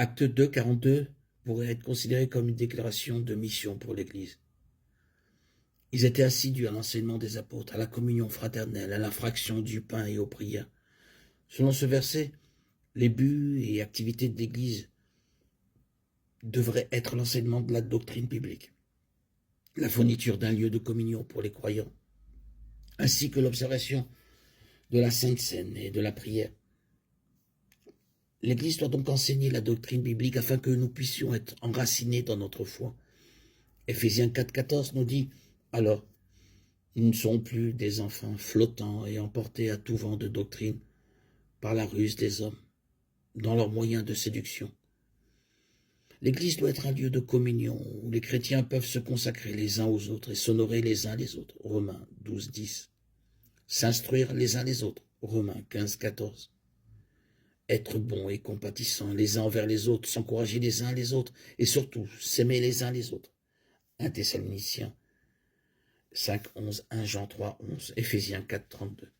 Acte 2, 42 pourrait être considéré comme une déclaration de mission pour l'Église. Ils étaient assidus à l'enseignement des apôtres, à la communion fraternelle, à la fraction du pain et aux prières. Selon ce verset, les buts et activités de l'Église devraient être l'enseignement de la doctrine biblique, la fourniture d'un lieu de communion pour les croyants, ainsi que l'observation de la Sainte Seine et de la prière. L'Église doit donc enseigner la doctrine biblique afin que nous puissions être enracinés dans notre foi. Éphésiens 4, 14 nous dit « Alors, nous ne sommes plus des enfants flottants et emportés à tout vent de doctrine par la ruse des hommes, dans leurs moyens de séduction. » L'Église doit être un lieu de communion où les chrétiens peuvent se consacrer les uns aux autres et s'honorer les uns les autres. Romains 12, 10. S'instruire les uns les autres. Romains 15, 14. Être bons et compatissants les uns envers les autres, s'encourager les uns les autres et surtout s'aimer les uns les autres. 1 Thessaloniciens 5, 11, 1 Jean 3, 11, Éphésiens 4, 32.